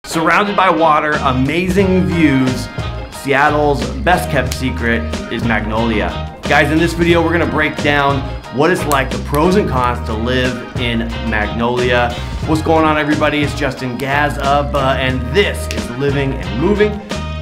Surrounded by water, amazing views, Seattle's best kept secret is Magnolia. Guys, in this video, we're gonna break down what it's like, the pros and cons to live in Magnolia. What's going on, everybody? It's Justin Gazub, and this is Living and Moving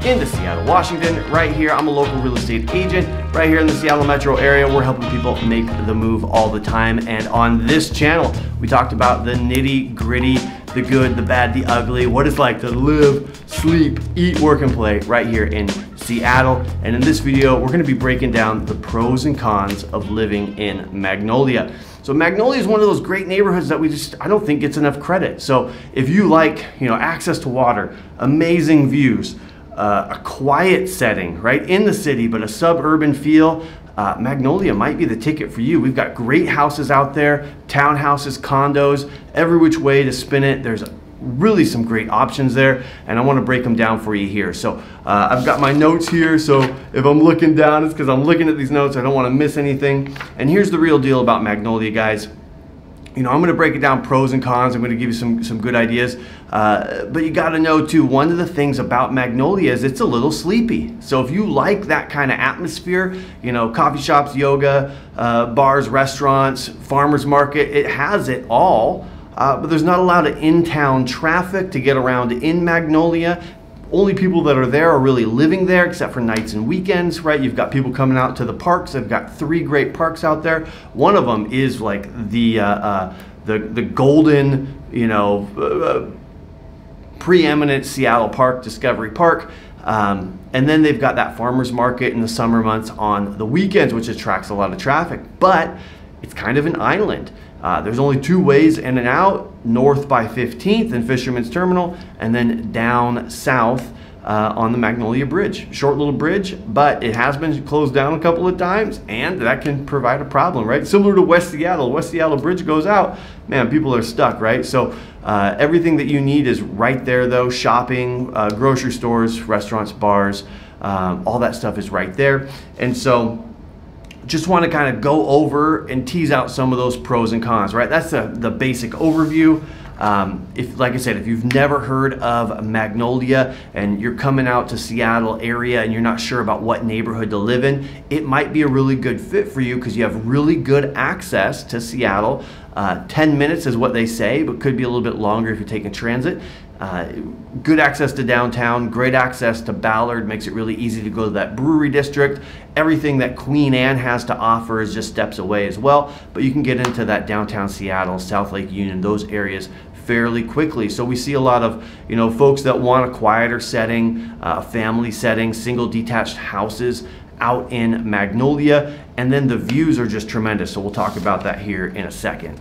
into Seattle, Washington. Right here, I'm a local real estate agent right here in the Seattle metro area. We're helping people make the move all the time. And on this channel, we talked about the nitty gritty, the good, the bad, the ugly, what it's like to live, sleep, eat, work, and play right here in Seattle. And in this video, we're gonna be breaking down the pros and cons of living in Magnolia. So Magnolia is one of those great neighborhoods that I don't think gets enough credit. So if you like, access to water, amazing views, a quiet setting right in the city, but a suburban feel, Magnolia might be the ticket for you. We've got great houses out there, townhouses, condos, every which way to spin it. There's really some great options there, and I want to break them down for you here. So I've got my notes here, so if I'm looking down, it's because I'm looking at these notes. I don't want to miss anything. And here's the real deal about Magnolia, guys. I'm going to break it down pros and cons. I'm going to give you some good ideas. But you got to know too, one of the things about Magnolia is it's a little sleepy. So if you like that kind of atmosphere, coffee shops, yoga, bars, restaurants, farmers market, it has it all. But there's not a lot of in-town traffic to get around in Magnolia. Only people that are there are really living there, except for nights and weekends, right? You've got people coming out to the parks. They've got 3 great parks out there. One of them is like the golden, preeminent Seattle park, Discovery Park. And then they've got that farmers market in the summer months on the weekends, which attracts a lot of traffic. But it's kind of an island. There's only 2 ways in and out, north by 15th and Fisherman's Terminal, and then down south on the Magnolia Bridge. Short little bridge, but it has been closed down a couple of times, and that can provide a problem, right? Similar to West Seattle. West Seattle Bridge goes out, man, people are stuck, right? So everything that you need is right there though. Shopping, grocery stores, restaurants, bars, all that stuff is right there. And so just want to kind of go over and tease out some of those pros and cons, right? That's the basic overview. Like I said, if you've never heard of Magnolia and you're coming out to Seattle area and you're not sure about what neighborhood to live in, it might be a really good fit for you because you have really good access to Seattle. 10 minutes is what they say, but could be a little bit longer if you're taking transit. Good access to downtown, great access to Ballard, makes it really easy to go to that brewery district. Everything that Queen Anne has to offer is just steps away as well, but you can get into that downtown Seattle, South Lake Union, those areas fairly quickly. So we see a lot of folks that want a quieter setting, family setting, single detached houses out in Magnolia, and then the views are just tremendous. So we'll talk about that here in a second.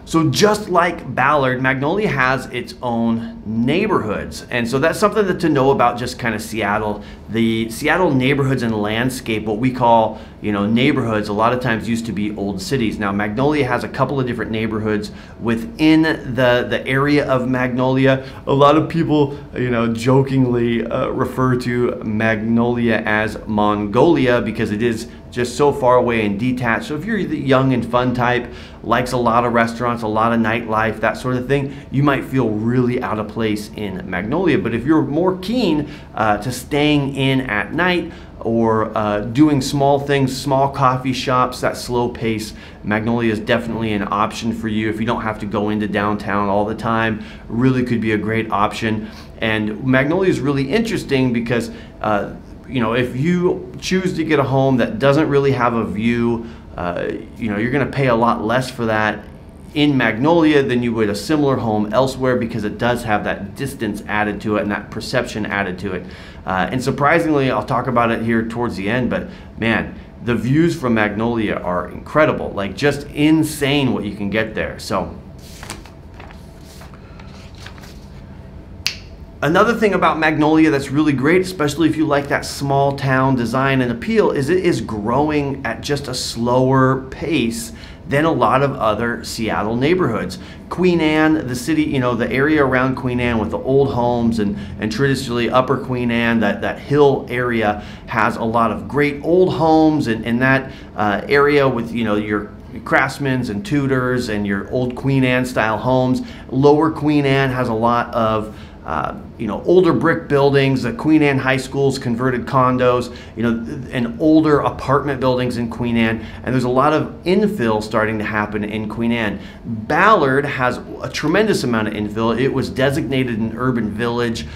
So just like Ballard, Magnolia has its own neighborhoods. And so that's something to know about just kind of Seattle. The Seattle neighborhoods and landscape, what we call, neighborhoods, a lot of times used to be old cities. Now Magnolia has a couple of different neighborhoods within the area of Magnolia. A lot of people, jokingly refer to Magnolia as Mongolia because it is just so far away and detached. So if you're the young and fun type, likes a lot of restaurants, a lot of nightlife, that sort of thing, you might feel really out of place in Magnolia. But if you're more keen to staying in at night or doing small things, small coffee shops, that slow pace, Magnolia is definitely an option for you. If you don't have to go into downtown all the time, really could be a great option. And Magnolia is really interesting because if you choose to get a home that doesn't really have a view, you're going to pay a lot less for that in Magnolia than you would a similar home elsewhere because it does have that distance added to it and that perception added to it. And surprisingly, I'll talk about it here towards the end, but man, the views from Magnolia are incredible, like just insane what you can get there. So another thing about Magnolia that's really great, especially if you like that small town design and appeal, is it is growing at just a slower pace than a lot of other Seattle neighborhoods. Queen Anne, the city, the area around Queen Anne with the old homes and traditionally Upper Queen Anne, that hill area has a lot of great old homes, and that area with, your Craftsmans and Tudors and your old Queen Anne style homes. Lower Queen Anne has a lot of older brick buildings, the Queen Anne high schools, converted condos, and older apartment buildings in Queen Anne. And there's a lot of infill starting to happen in Queen Anne. Ballard has a tremendous amount of infill. It was designated an urban village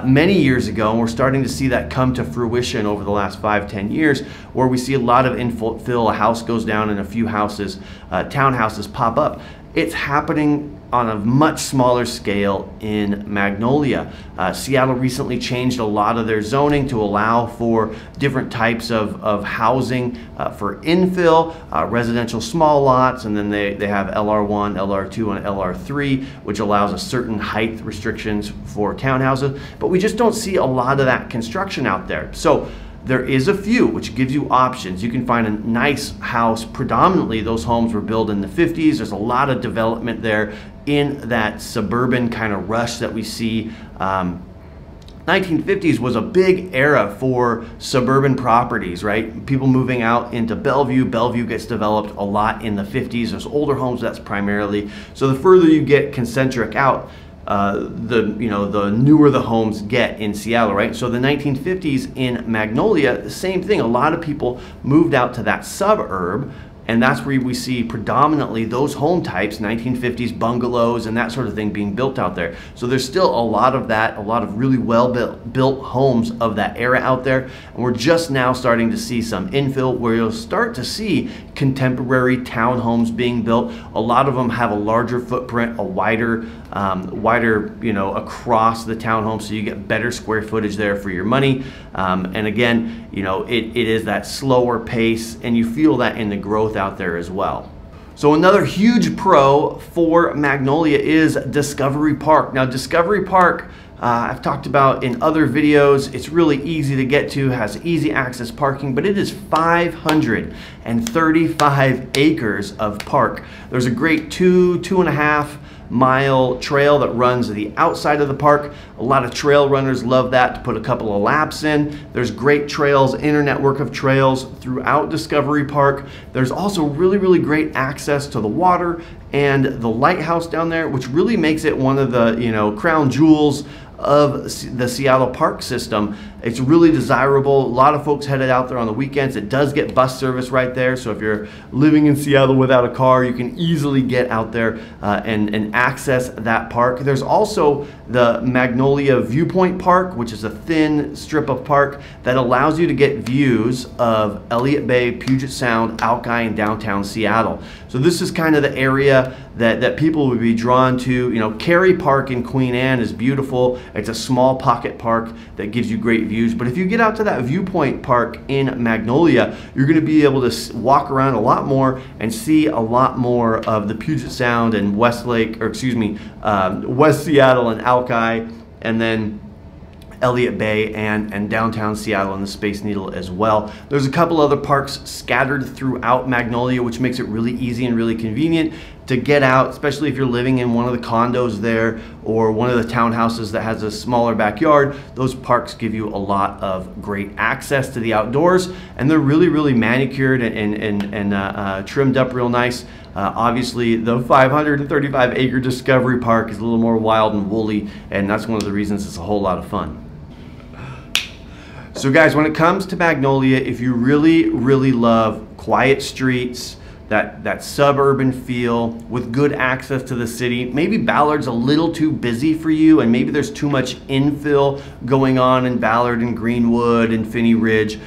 many years ago, and we're starting to see that come to fruition over the last 5-10 years, where we see a lot of infill. A house goes down and a few houses, townhouses pop up. It's happening on a much smaller scale in Magnolia. Seattle recently changed a lot of their zoning to allow for different types of housing for infill, residential small lots, and then they have LR1, LR2, and LR3, which allows a certain height restrictions for townhouses. But we just don't see a lot of that construction out there. So there is a few, which gives you options. You can find a nice house. Predominantly, those homes were built in the 50s. There's a lot of development there in that suburban kind of rush that we see. 1950s was a big era for suburban properties, right? People moving out into Bellevue. Bellevue gets developed a lot in the 50s. There's older homes, that's primarily. So the further you get concentric out, the newer the homes get in Seattle, right? So the 1950s in Magnolia, the same thing. A lot of people moved out to that suburb, and that's where we see predominantly those home types, 1950s bungalows and that sort of thing being built out there. So there's still a lot of that, a lot of really well built homes of that era out there. And we're just now starting to see some infill where you'll start to see contemporary townhomes being built. A lot of them have a larger footprint, a wider across the townhome, so you get better square footage there for your money. And again, it is that slower pace, and you feel that in the growth out there as well. So another huge pro for Magnolia is Discovery Park. Now Discovery Park, I've talked about in other videos. It's really easy to get to, has easy access parking, but it is 535 acres of park. There's a great 2.5 mile trail that runs the outside of the park. A lot of trail runners love that, to put a couple of laps in. There's great trails, inner network of trails throughout Discovery Park. There's also really great access to the water and the lighthouse down there, which really makes it one of the crown jewels of the Seattle park system. It's really desirable. A lot of folks headed out there on the weekends. It does get bus service right there, so if you're living in Seattle without a car, you can easily get out there and access that park. There's also the Magnolia Viewpoint Park, which is a thin strip of park that allows you to get views of Elliott Bay, Puget Sound, Alki, and downtown Seattle. So this is kind of the area that people would be drawn to. Cary Park in Queen Anne is beautiful. It's a small pocket park that gives you great views. But if you get out to that Viewpoint Park in Magnolia, you're going to be able to walk around a lot more and see a lot more of the Puget Sound and West Seattle and Alki, and then Elliott Bay and downtown Seattle and the Space Needle as well. There's a couple other parks scattered throughout Magnolia, which makes it really easy and really convenient to get out, especially if you're living in one of the condos there or one of the townhouses that has a smaller backyard. Those parks give you a lot of great access to the outdoors, and they're really manicured and trimmed up real nice. Obviously, the 535 acre Discovery Park is a little more wild and woolly, and that's one of the reasons it's a whole lot of fun. So guys, when it comes to Magnolia, if you really love quiet streets, that suburban feel with good access to the city, maybe Ballard's a little too busy for you, and maybe there's too much infill going on in Ballard and Greenwood and Finney Ridge,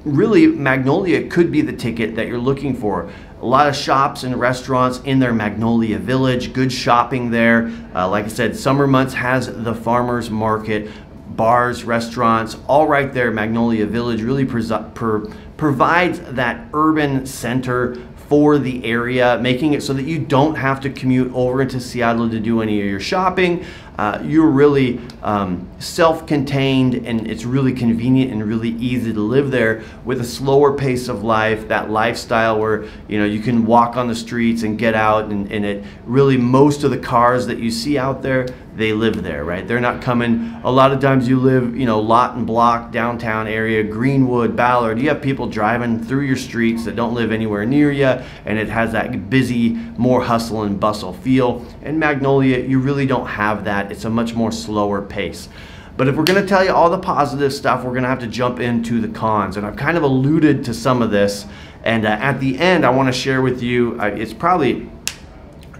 really Magnolia could be the ticket that you're looking for. A lot of shops and restaurants in their Magnolia Village, good shopping there. Like I said, summer months has the farmers market, bars, restaurants, all right there. Magnolia Village really provides that urban center for the area, making it so that you don't have to commute over into Seattle to do any of your shopping. you're really self-contained, and it's really convenient and really easy to live there with a slower pace of life, that lifestyle where you can walk on the streets and get out, and it really, most of the cars that you see out there, they live there, right? They're not coming. A lot of times you live, lot and block, downtown area, Greenwood, Ballard. You have people driving through your streets that don't live anywhere near you, and it has that busy, more hustle and bustle feel. In Magnolia, you really don't have that. It's a much more slower pace. But if we're going to tell you all the positive stuff, we're going to have to jump into the cons. And I've kind of alluded to some of this. And at the end, I want to share with you, I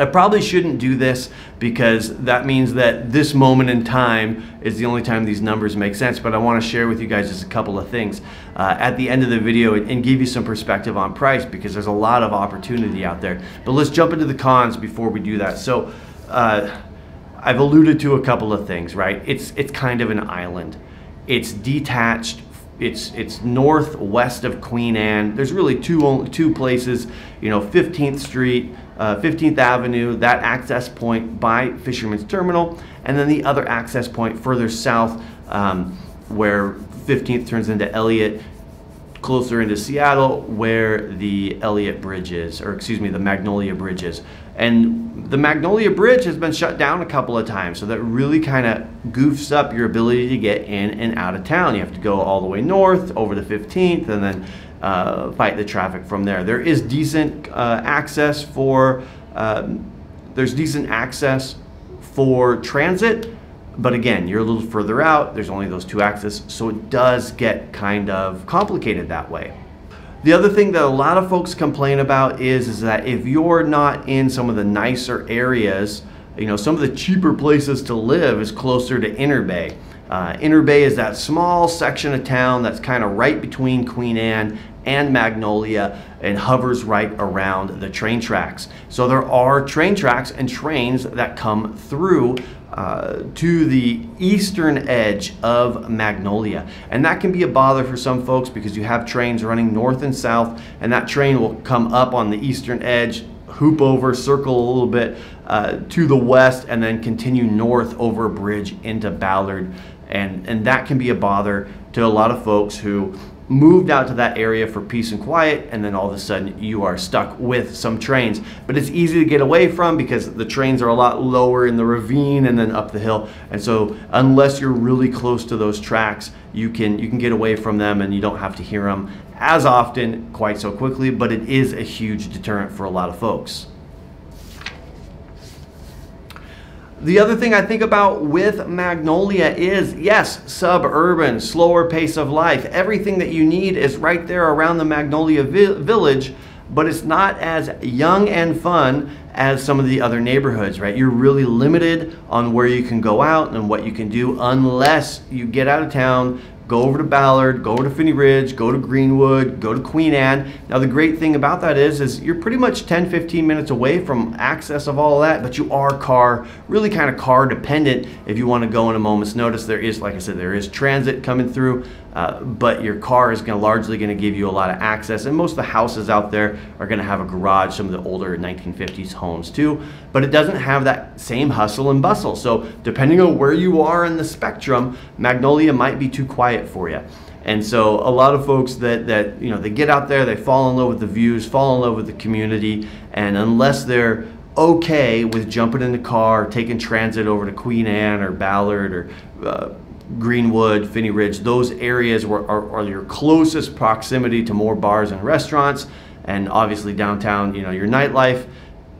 probably shouldn't do this, because that means that this moment in time is the only time these numbers make sense. But I want to share with you guys just a couple of things at the end of the video, and give you some perspective on price, because there's a lot of opportunity out there. But let's jump into the cons before we do that. So I've alluded to a couple of things, right? It's kind of an island. It's detached. It's northwest of Queen Anne. There's really two places, 15th Street, 15th Avenue, that access point by Fisherman's Terminal, and then the other access point further south, where 15th turns into Elliott, closer into Seattle, where the Elliott Bridge is, or excuse me, the Magnolia Bridge is. And the Magnolia Bridge has been shut down a couple of times, so that really kind of goofs up your ability to get in and out of town. You have to go all the way north over the 15th, and then fight the traffic from there. There is decent access for transit, but again, you're a little further out. There's only those two access, so it does get kind of complicated that way. The other thing that a lot of folks complain about is that if you're not in some of the nicer areas, some of the cheaper places to live is closer to Inner Bay. Inner Bay is that small section of town that's kind of right between Queen Anne and Magnolia, and hovers right around the train tracks. So there are train tracks and trains that come through to the eastern edge of Magnolia, and that can be a bother for some folks, because you have trains running north and south, and that train will come up on the eastern edge, hoop over, circle a little bit to the west, and then continue north over a bridge into Ballard, and that can be a bother to a lot of folks who moved out to that area for peace and quiet, and then all of a sudden you are stuck with some trains. But it's easy to get away from, because the trains are a lot lower in the ravine and then up the hill, and so unless you're really close to those tracks, you can get away from them, and you don't have to hear them as often quite so quickly. But it is a huge deterrent for a lot of folks. The other thing I think about with Magnolia is, yes, suburban, slower pace of life. Everything that you need is right there around the Magnolia Village, but it's not as young and fun as some of the other neighborhoods, right? You're really limited on where you can go out and what you can do, unless you get out of town, go over to Ballard, go over to Finney Ridge, go to Greenwood, go to Queen Anne. Now the great thing about that is you're pretty much 10-15 minutes away from access of all of that, but you are really kind of car dependent. If you want to go in a moment's notice, there is, like I said, there is transit coming through, but your car is largely going to give you a lot of access, and most of the houses out there are going to have a garage, some of the older 1950s homes too, but it doesn't have that same hustle and bustle. So depending on where you are in the spectrum, Magnolia might be too quiet for you. And so a lot of folks that they get out there, they fall in love with the views, fall in love with the community, and unless they're okay with jumping in the car, taking transit over to Queen Anne or Ballard or Greenwood, Finney Ridge, those areas are your closest proximity to more bars and restaurants, and obviously downtown, your nightlife,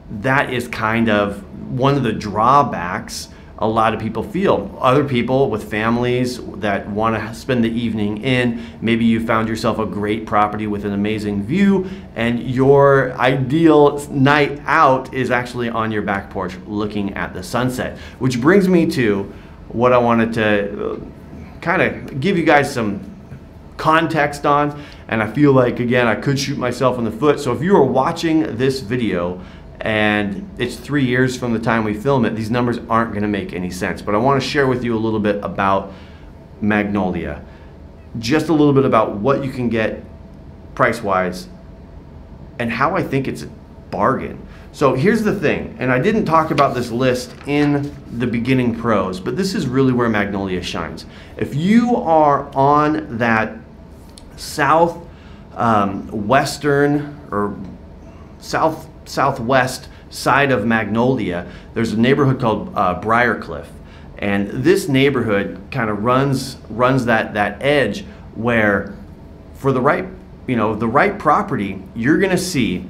that is kind of one of the drawbacks a lot of people feel. Other people with families that want to spend the evening in, maybe you found yourself a great property with an amazing view, and your ideal night out is actually on your back porch looking at the sunset. Which brings me to what I wanted to kind of give you guys some context on, and I feel like, again, I could shoot myself in the foot. So if you are watching this video and it's 3 years from the time we film it, these numbers aren't going to make any sense. But I want to share with you a little bit about Magnolia, just a little bit about what you can get price-wise and how I think it's a bargain. So here's the thing, and I didn't talk about this list in the beginning pros, but this is really where Magnolia shines. If you are on that western or southwest side of Magnolia, there's a neighborhood called Briarcliff, and this neighborhood kind of runs that edge where, for the right property, you're going to see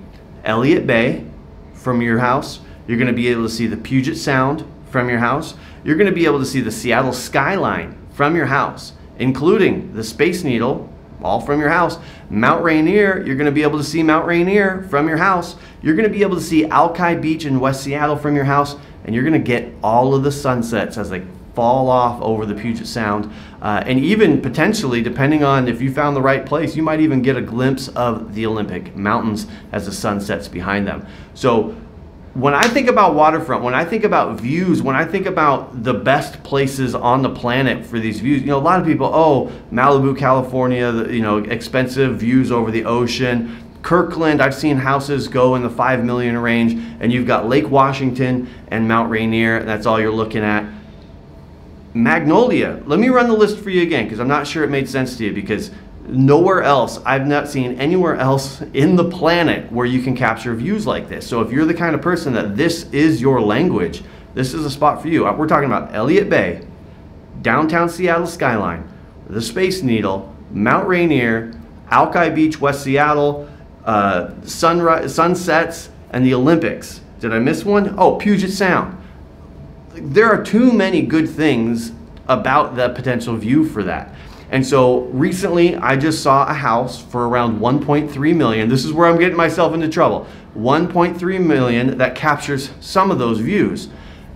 Elliott Bay from your house. You're going to be able to see the Puget Sound from your house. You're going to be able to see the Seattle skyline from your house, including the Space Needle, all from your house. Mount Rainier, you're going to be able to see Mount Rainier from your house. You're going to be able to see Alki Beach in West Seattle from your house, and you're going to get all of the sunsets as they fall off over the Puget Sound. And even potentially, depending on if you found the right place, you might even get a glimpse of the Olympic Mountains as the sun sets behind them. So when I think about waterfront, when I think about views, when I think about the best places on the planet for these views, a lot of people, oh, Malibu, California, expensive views over the ocean. Kirkland, I've seen houses go in the 5 million range, and you've got Lake Washington and Mount Rainier, and that's all you're looking at. Magnolia, let me run the list for you again, because I'm not sure it made sense to you, because nowhere else, I've not seen anywhere else in the planet where you can capture views like this. So if you're the kind of person that this is your language, this is a spot for you. We're talking about Elliott Bay, downtown Seattle skyline, the Space Needle, Mount Rainier, Alki Beach, West Seattle, sunsets, and the Olympics. Did I miss one? Oh, Puget Sound. There are too many good things about the potential view for that. And so recently I just saw a house for around 1.3 million. This is where I'm getting myself into trouble. 1.3 million that captures some of those views.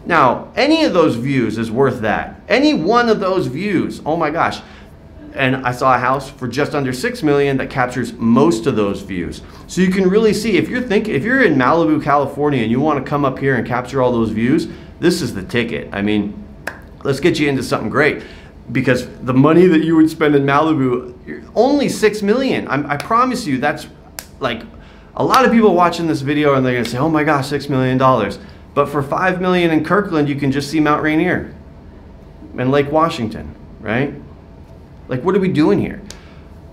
Now, any of those views is worth that. Any one of those views, oh my gosh. And I saw a house for just under 6 million that captures most of those views. So you can really see, if you're in Malibu, California, and you want to come up here and capture all those views, this is the ticket. I mean, let's get you into something great, because the money that you would spend in Malibu, only 6 million. I promise you, that's like a lot of people watching this video and they're gonna say, oh my gosh, $6 million. But for 5 million in Kirkland, you can just see Mount Rainier and Lake Washington, right? Like, what are we doing here?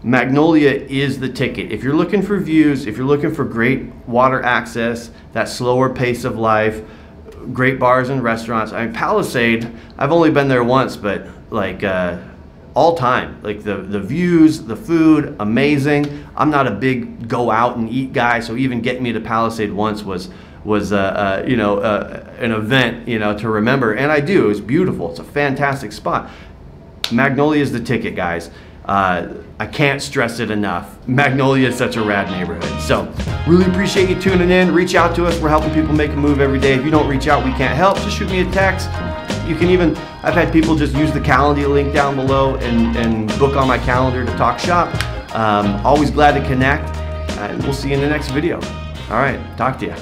Magnolia is the ticket. If you're looking for views, if you're looking for great water access, that slower pace of life, great bars and restaurants. I mean, Palisade, I've only been there once, but like all time, like the views, the food, amazing. I'm not a big go out and eat guy, so even getting me to Palisade once was an event, to remember. And I do. It was beautiful. It's a fantastic spot. Magnolia is the ticket, guys. I can't stress it enough. Magnolia is such a rad neighborhood. So really appreciate you tuning in. Reach out to us. We're helping people make a move every day. If you don't reach out, we can't help. Just shoot me a text. You can even, I've had people just use the calendar link down below and book on my calendar to talk shop. Always glad to connect. And we'll see you in the next video. All right, talk to you.